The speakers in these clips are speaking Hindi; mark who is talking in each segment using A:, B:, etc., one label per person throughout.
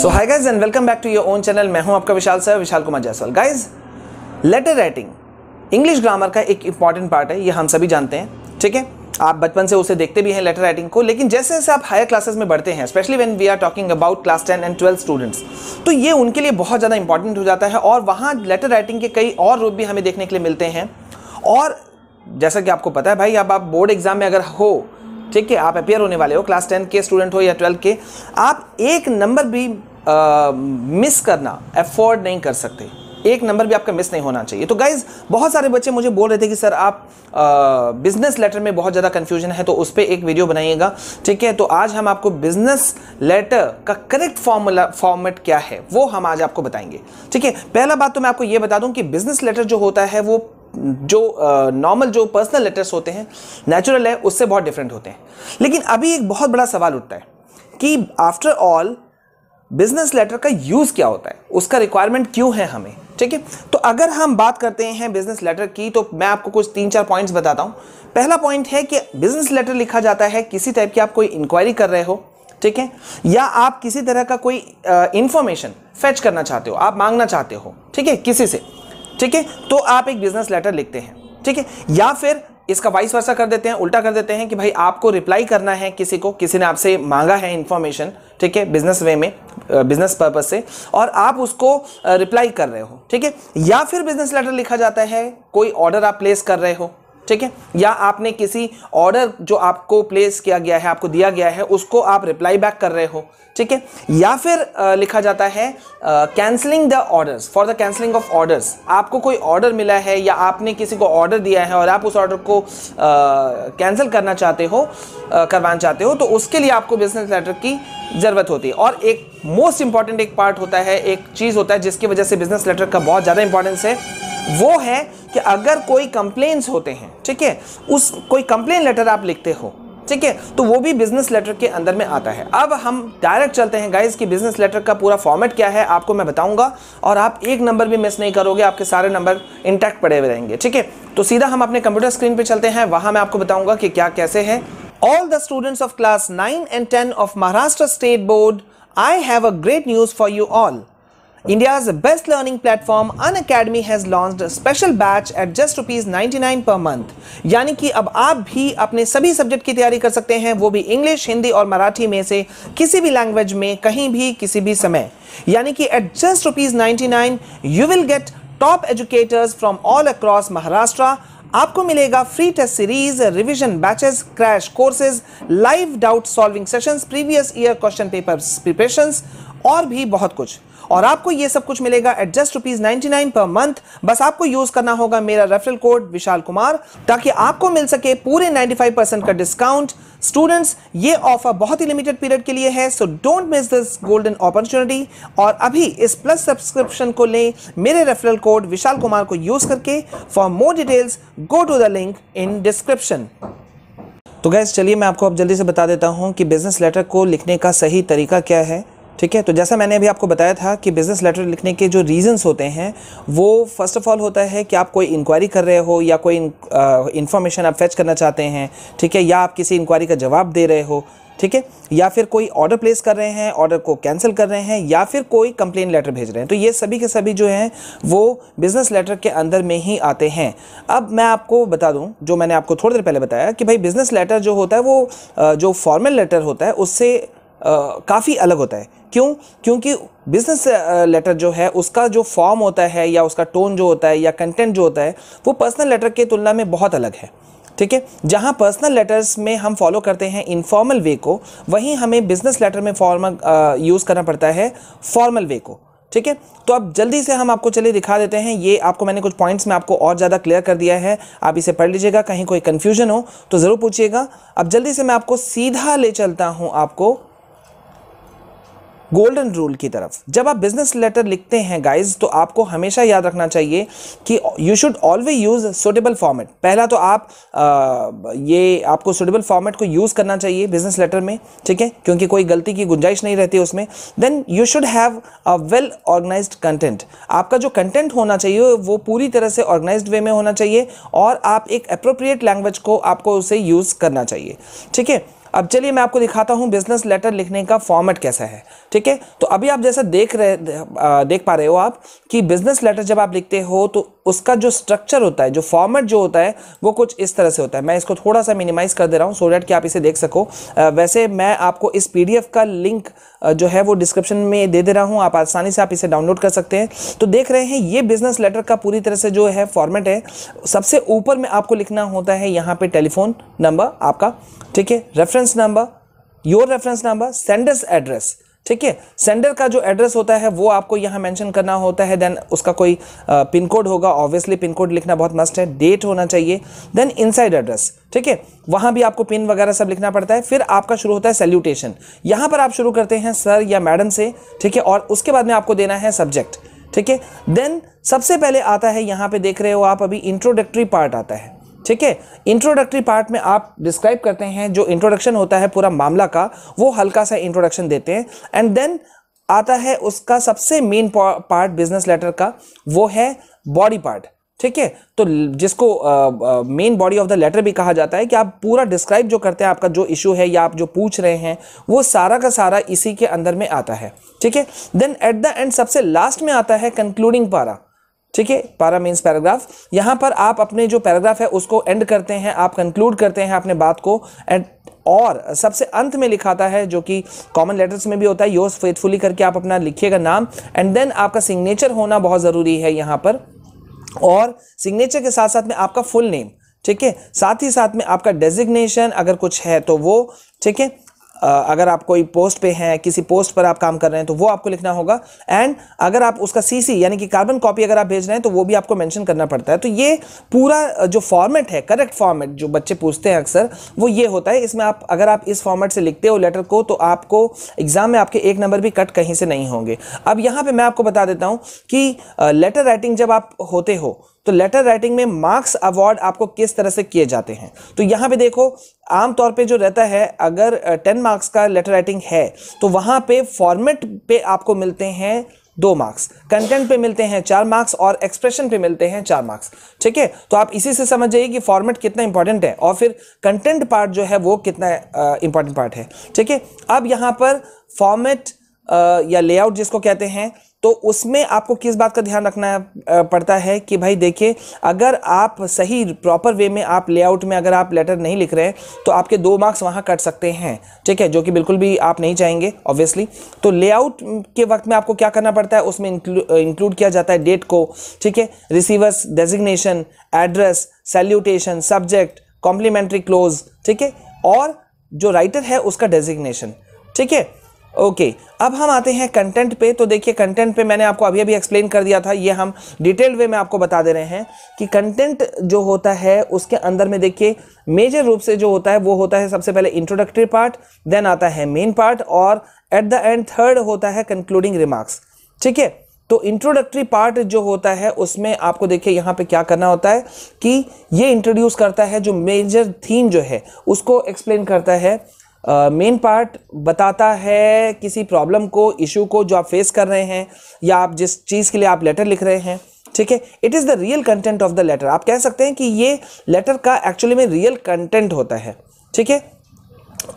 A: So hi guys and welcome back to your own channel. मैं हूं आपका Vishal sir, Vishal Kumar Jaiswal. Guys, letter writing English grammar का एक इंपॉर्टेंट पार्ट है, ये हम सभी जानते हैं। ठीक है, आप बचपन से उसे देखते भी हैं लेटर राइटिंग को, लेकिन जैसे जैसे आप हायर क्लासेस में बढ़ते हैं, specially when we are talking about class 10 and 12 students, तो ये उनके लिए बहुत ज़्यादा इंपॉर्टेंट हो जाता है और वहाँ लेटर राइटिंग के कई और रूप भी हमें देखने के लिए मिलते हैं। और जैसा कि आपको पता है भाई, अब आप बोर्ड एग्जाम में अगर हो, ठीक है, आप अपियर होने वाले हो, क्लास 10 के स्टूडेंट हो या 12 के, आप एक नंबर भी मिस करना अफोर्ड नहीं कर सकते। एक नंबर भी आपका मिस नहीं होना चाहिए। तो गाइज, बहुत सारे बच्चे मुझे बोल रहे थे कि सर आप बिजनेस लेटर में बहुत ज़्यादा कंफ्यूजन है, तो उस पर एक वीडियो बनाइएगा। ठीक है, तो आज हम आपको बिजनेस लेटर का करेक्ट फॉर्मेट क्या है वो हम आज आपको बताएंगे। ठीक है, पहला बात तो मैं आपको ये बता दूं कि बिजनेस लेटर जो होता है वो जो नॉर्मल जो पर्सनल लेटर्स होते हैं, नेचुरल है, उससे बहुत डिफरेंट होते हैं। लेकिन अभी एक बहुत बड़ा सवाल उठता है कि आफ्टर ऑल बिजनेस लेटर का यूज़ क्या होता है, उसका रिक्वायरमेंट क्यों है हमें। ठीक है, तो अगर हम बात करते हैं बिजनेस लेटर की, तो मैं आपको कुछ 3-4 पॉइंट्स बताता हूं। पहला पॉइंट है कि बिजनेस लेटर लिखा जाता है किसी टाइप की आप कोई इंक्वायरी कर रहे हो, ठीक है, या आप किसी तरह का कोई इंफॉर्मेशन फेच करना चाहते हो, आप मांगना चाहते हो, ठीक है, किसी से, ठीक है, तो आप एक बिजनेस लेटर लिखते हैं। ठीक है, या फिर इसका वाइस वर्सा कर देते हैं, उल्टा कर देते हैं कि भाई आपको रिप्लाई करना है किसी को, किसी ने आपसे मांगा है इंफॉर्मेशन, ठीक है, बिजनेस वे में, बिजनेस पर्पज से, और आप उसको रिप्लाई कर रहे हो। ठीक है, या फिर बिजनेस लेटर लिखा जाता है कोई ऑर्डर आप प्लेस कर रहे हो, ठीक है, या आपने किसी ऑर्डर जो आपको प्लेस किया गया है, आपको दिया गया है, उसको आप रिप्लाई बैक कर रहे हो। ठीक है, या फिर लिखा जाता है cancelling the orders, for the cancelling of orders. आपको कोई ऑर्डर मिला है या आपने किसी को ऑर्डर दिया है और आप उस ऑर्डर को कैंसिल करना चाहते हो, करवाना चाहते हो, तो उसके लिए आपको बिजनेस लेटर की ज़रूरत होती है। और एक मोस्ट इंपॉर्टेंट एक पार्ट होता है, एक चीज़ होता है जिसकी वजह से बिजनेस लेटर का बहुत ज़्यादा इंपॉर्टेंस है, वो है कि अगर कोई कंप्लेंट्स होते हैं, ठीक है, उस कोई कंप्लेन लेटर आप लिखते हो, ठीक है, तो वो भी बिजनेस लेटर के अंदर में आता है। अब हम डायरेक्ट चलते हैं गाइस कि बिजनेस लेटर का पूरा फॉर्मेट क्या है, आपको मैं बताऊंगा और आप एक नंबर भी मिस नहीं करोगे, आपके सारे नंबर इंटैक्ट पड़े हुए रहेंगे। ठीक है, तो सीधा हम अपने कंप्यूटर स्क्रीन पे चलते हैं, वहां मैं आपको बताऊंगा कि क्या कैसे है। All the students of class 9 and 10 of Maharashtra state board, I have a great news for you all. India's best learning platform Unacademy has launched a special batch at just ₹99 per month। यानी कि अब आप भी अपने सभी सब्जेक्ट की तैयारी कर सकते हैं, वो भी इंग्लिश, हिंदी और मराठी में से किसी भी लैंग्वेज में, कहीं भी, किसी भी समय। यानी कि at just ₹99 you will get top educators from all across Maharashtra. आपको मिलेगा free test series, revision batches, crash courses, live doubt solving sessions, previous year question papers preparations और भी बहुत कुछ। और आपको ये सब कुछ मिलेगा एट जस्ट ₹99 पर मंथ। बस आपको यूज करना होगा मेरा रेफरल कोड विशाल कुमार, ताकि आपको मिल सके पूरे 95% का डिस्काउंट। स्टूडेंट्स, ये ऑफर बहुत ही लिमिटेड पीरियड के लिए है, so don't miss this golden opportunity. और अभी इस प्लस सब्सक्रिप्शन को लें मेरे रेफरल कोड विशाल कुमार को यूज करके। For more details go to the link in description. तो गैस, चलिए मैं आपको अब जल्दी से बता देता हूँ कि बिजनेस लेटर को लिखने का सही तरीका क्या है। ठीक है, तो जैसा मैंने अभी आपको बताया था कि बिजनेस लेटर लिखने के जो रीजंस होते हैं, वो फर्स्ट ऑफ ऑल होता है कि आप कोई इंक्वायरी कर रहे हो या कोई इन्फॉर्मेशन आप फेच करना चाहते हैं, ठीक है, या आप किसी इंक्वायरी का जवाब दे रहे हो, ठीक है, या फिर कोई ऑर्डर प्लेस कर रहे हैं, ऑर्डर को कैंसिल कर रहे हैं, या फिर कोई कंप्लेन लेटर भेज रहे हैं। तो ये सभी के सभी जो हैं वो बिजनेस लेटर के अंदर में ही आते हैं। अब मैं आपको बता दूं, जो मैंने आपको थोड़ी देर पहले बताया कि भाई बिजनेस लेटर जो होता है वो जो फॉर्मल लेटर होता है उससे काफ़ी अलग होता है। क्यों? क्योंकि बिजनेस लेटर जो है उसका जो फॉर्म होता है या उसका टोन जो होता है या कंटेंट जो होता है वो पर्सनल लेटर के तुलना में बहुत अलग है। ठीक है, जहां पर्सनल लेटर्स में हम फॉलो करते हैं इनफॉर्मल वे को, वहीं हमें बिजनेस लेटर में फॉर्मल यूज़ करना पड़ता है फॉर्मल वे को। ठीक है, तो अब जल्दी से हम आपको चलिए दिखा देते हैं। ये आपको मैंने कुछ पॉइंट्स में आपको और ज़्यादा क्लियर कर दिया है, आप इसे पढ़ लीजिएगा, कहीं कोई कन्फ्यूजन हो तो ज़रूर पूछिएगा। अब जल्दी से मैं आपको सीधा ले चलता हूँ आपको गोल्डन रूल की तरफ। जब आप बिजनेस लेटर लिखते हैं गाइज, तो आपको हमेशा याद रखना चाहिए कि you should always use suitable format. पहला तो आप ये आपको सुटेबल फॉर्मेट को यूज करना चाहिए बिजनेस लेटर में, ठीक है, क्योंकि कोई गलती की गुंजाइश नहीं रहती उसमें। Then you should have a well organized content. आपका जो कंटेंट होना चाहिए वो पूरी तरह से ऑर्गेनाइज्ड वे में होना चाहिए और आप एक अप्रोप्रिएट लैंग्वेज को आपको उसे यूज करना चाहिए। ठीक है, अब चलिए मैं आपको दिखाता हूँ बिजनेस लेटर लिखने का फॉर्मेट कैसा है, ठीक है। तो अभी आप जैसा देख पा रहे हो आप कि बिजनेस लेटर जब आप लिखते हो तो उसका जो स्ट्रक्चर होता है, जो फॉर्मेट जो होता है वो कुछ इस तरह से होता है। मैं इसको थोड़ा सा मिनिमाइज कर दे रहा हूँ सो डैट कि आप इसे देख सको। वैसे मैं आपको इस PDF का लिंक जो है वो डिस्क्रिप्शन में दे रहा हूँ, आप आसानी से आप इसे डाउनलोड कर सकते हैं। तो देख रहे हैं ये बिजनेस लेटर का पूरी तरह से जो है फॉर्मेट है। सबसे ऊपर में आपको लिखना होता है यहाँ पे टेलीफोन नंबर आपका, ठीक है, reference number, your reference number, sender's address, ठीक है। सेंडर का जो एड्रेस होता है वो आपको यहाँ मेंशन करना होता है। देन उसका कोई पिन कोड होगा, ऑब्वियसली पिन कोड लिखना बहुत मस्ट है। डेट होना चाहिए, देन इनसाइड एड्रेस, ठीक है, वहाँ भी आपको पिन वगैरह सब लिखना पड़ता है। फिर आपका शुरू होता है सैल्यूटेशन, यहाँ पर आप शुरू करते हैं सर या मैडम से, ठीक है, और उसके बाद में आपको देना है सब्जेक्ट, ठीक है। देन सबसे पहले आता है, यहाँ पे देख रहे हो आप अभी इंट्रोडक्टरी पार्ट आता है, ठीक है। इंट्रोडक्टरी पार्ट में आप डिस्क्राइब करते हैं, जो इंट्रोडक्शन होता है पूरा मामला का, वो हल्का सा इंट्रोडक्शन देते हैं। एंड देन आता है उसका सबसे मेन पार्ट बिजनेस लेटर का, वो है बॉडी पार्ट, ठीक है। तो जिसको main body of the letter भी कहा जाता है कि आप पूरा डिस्क्राइब जो करते हैं, आपका जो इशू है या आप जो पूछ रहे हैं वो सारा का सारा इसी के अंदर में आता है, ठीक है। देन एट द एंड सबसे लास्ट में आता है कंक्लूडिंग पारा, ठीक है। पारा मीन्स पैराग्राफ। यहां पर आप अपने जो पैराग्राफ है उसको एंड करते हैं, आप कंक्लूड करते हैं अपने बात को। एंड और सबसे अंत में लिखाता है, जो कि कॉमन लेटर्स में भी होता है, योर्स फेथफुली करके आप अपना लिखिएगा नाम। एंड देन आपका सिग्नेचर होना बहुत ज़रूरी है यहाँ पर, और सिग्नेचर के साथ साथ में आपका फुल नेम, ठीक है। साथ ही साथ में आपका डेजिग्नेशन अगर कुछ है तो वो, ठीक है। अगर आप कोई पोस्ट पे हैं, किसी पोस्ट पर आप काम कर रहे हैं तो वो आपको लिखना होगा। एंड अगर आप उसका CC यानी कि कार्बन कॉपी अगर आप भेज रहे हैं तो वो भी आपको मेंशन करना पड़ता है। तो ये पूरा जो फॉर्मेट है, करेक्ट फॉर्मेट जो बच्चे पूछते हैं अक्सर, वो ये होता है। इसमें आप अगर आप इस फॉर्मेट से लिखते हो लेटर को तो आपको एग्जाम में आपके 1 नंबर भी कट कहीं से नहीं होंगे। अब यहाँ पर मैं आपको बता देता हूँ कि लेटर राइटिंग जब आप होते हो तो लेटर राइटिंग में मार्क्स अवार्ड आपको किस तरह से किए जाते हैं। तो यहाँ पे देखो, आमतौर पे जो रहता है, अगर 10 मार्क्स का लेटर राइटिंग है तो वहाँ पे फॉर्मेट पे आपको मिलते हैं 2 मार्क्स, कंटेंट पे मिलते हैं 4 मार्क्स और एक्सप्रेशन पे मिलते हैं 4 मार्क्स, ठीक है। तो आप इसी से समझ जाइए कि फॉर्मेट कितना इंपॉर्टेंट है और फिर कंटेंट पार्ट जो है वो कितना इंपॉर्टेंट पार्ट है, ठीक है। अब यहाँ पर फॉर्मेट या लेआउट जिसको कहते हैं, तो उसमें आपको किस बात का ध्यान रखना पड़ता है कि भाई देखिए, अगर आप सही प्रॉपर वे में आप लेआउट में अगर आप लेटर नहीं लिख रहे हैं तो आपके 2 मार्क्स वहां कट सकते हैं, ठीक है, जो कि बिल्कुल भी आप नहीं चाहेंगे ऑब्वियसली। तो लेआउट के वक्त में आपको क्या करना पड़ता है, उसमें इंक्लूड किया जाता है डेट को, ठीक है, receiver's designation, address, salutation, subject, complimentary close, ठीक है, और जो राइटर है उसका डेजिग्नेशन, ठीक है। ओके, अब हम आते हैं कंटेंट पे। तो देखिए, कंटेंट पे मैंने आपको अभी एक्सप्लेन कर दिया था, ये हम डिटेल्ड वे में आपको बता दे रहे हैं कि कंटेंट जो होता है उसके अंदर में देखिए मेजर रूप से जो होता है वो होता है सबसे पहले इंट्रोडक्टरी पार्ट, देन आता है मेन पार्ट, और एट द एंड थर्ड होता है कंक्लूडिंग रिमार्क्स, ठीक है। तो इंट्रोडक्टरी पार्ट जो होता है उसमें आपको देखिए यहाँ पे क्या करना होता है कि ये इंट्रोड्यूस करता है, जो मेजर थीम जो है उसको एक्सप्लेन करता है। मेन पार्ट बताता है किसी प्रॉब्लम को, इशू को जो आप फेस कर रहे हैं या आप जिस चीज़ के लिए आप लेटर लिख रहे हैं, ठीक है। It is the real content of the letter. आप कह सकते हैं कि ये लेटर का एक्चुअली में रियल कंटेंट होता है, ठीक है।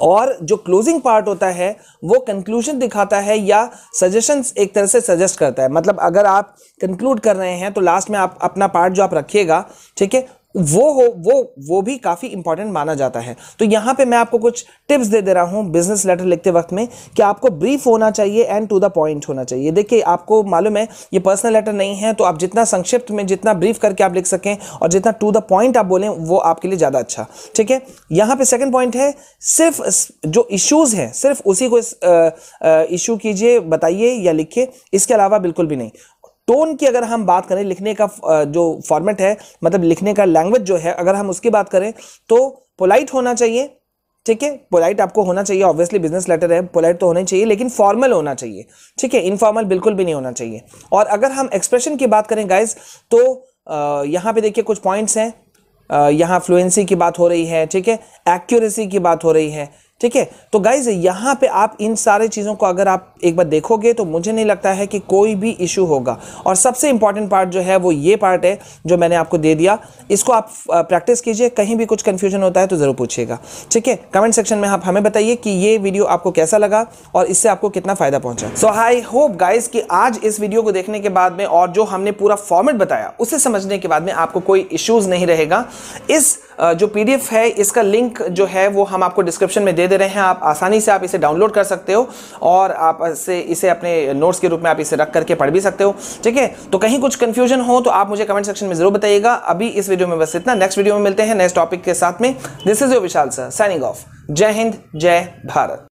A: और जो क्लोजिंग पार्ट होता है वो कंक्लूजन दिखाता है या सजेशंस एक तरह से सजेस्ट करता है। मतलब अगर आप कंक्लूड कर रहे हैं तो लास्ट में आप अपना पार्ट जो आप रखिएगा, ठीक है, वो भी काफ़ी इंपॉर्टेंट माना जाता है। तो यहाँ पे मैं आपको कुछ टिप्स दे रहा हूँ बिजनेस लेटर लिखते वक्त में कि आपको ब्रीफ होना चाहिए एंड टू द पॉइंट होना चाहिए। देखिए, आपको मालूम है ये पर्सनल लेटर नहीं है, तो आप जितना संक्षिप्त में, जितना ब्रीफ करके आप लिख सकें और जितना टू द पॉइंट आप बोलें वो आपके लिए ज़्यादा अच्छा, ठीक है। यहाँ पे सेकंड पॉइंट है, सिर्फ जो इश्यूज़ हैं सिर्फ उसी को इशू कीजिए, बताइए या लिखिए, इसके अलावा बिल्कुल भी नहीं। टोन की अगर हम बात करें, लिखने का जो फॉर्मेट है, मतलब लिखने का लैंग्वेज जो है, अगर हम उसकी बात करें तो पोलाइट होना चाहिए, ठीक है। पोलाइट आपको होना चाहिए, ऑब्वियसली बिजनेस लेटर है, पोलाइट तो होना चाहिए, लेकिन फॉर्मल होना चाहिए, ठीक है, इनफॉर्मल बिल्कुल भी नहीं होना चाहिए। और अगर हम एक्सप्रेशन की बात करें गाइज, तो यहाँ पे देखिए कुछ पॉइंट्स हैं। यहाँ फ्लुएंसी की बात हो रही है, ठीक है, एक्यूरेसी की बात हो रही है, ठीक है। तो गाइज यहाँ पे आप इन सारे चीज़ों को अगर आप एक बार देखोगे तो मुझे नहीं लगता है कि कोई भी इशू होगा। और सबसे इंपॉर्टेंट पार्ट जो है वो ये पार्ट है जो मैंने आपको दे दिया, इसको आप प्रैक्टिस कीजिए। कहीं भी कुछ कंफ्यूजन होता है तो ज़रूर पूछिएगा, ठीक है। कमेंट सेक्शन में आप हमें बताइए कि ये वीडियो आपको कैसा लगा और इससे आपको कितना फ़ायदा पहुंचा। सो आई होप गाइज कि आज इस वीडियो को देखने के बाद में और जो हमने पूरा फॉर्मेट बताया उसे समझने के बाद में आपको कोई इश्यूज़ नहीं रहेगा। इस जो PDF है इसका लिंक जो है वो हम आपको डिस्क्रिप्शन में दे रहे हैं। आप आसानी से आप इसे डाउनलोड कर सकते हो और आप इसे अपने नोट्स के रूप में आप इसे रख करके पढ़ भी सकते हो, ठीक है। तो कहीं कुछ कंफ्यूजन हो तो आप मुझे कमेंट सेक्शन में जरूर बताइएगा। अभी इस वीडियो में बस इतना, नेक्स्ट वीडियो में मिलते हैं नेक्स्ट टॉपिक के साथ में। This is your Vishal sir signing off. जय हिंद, जय भारत।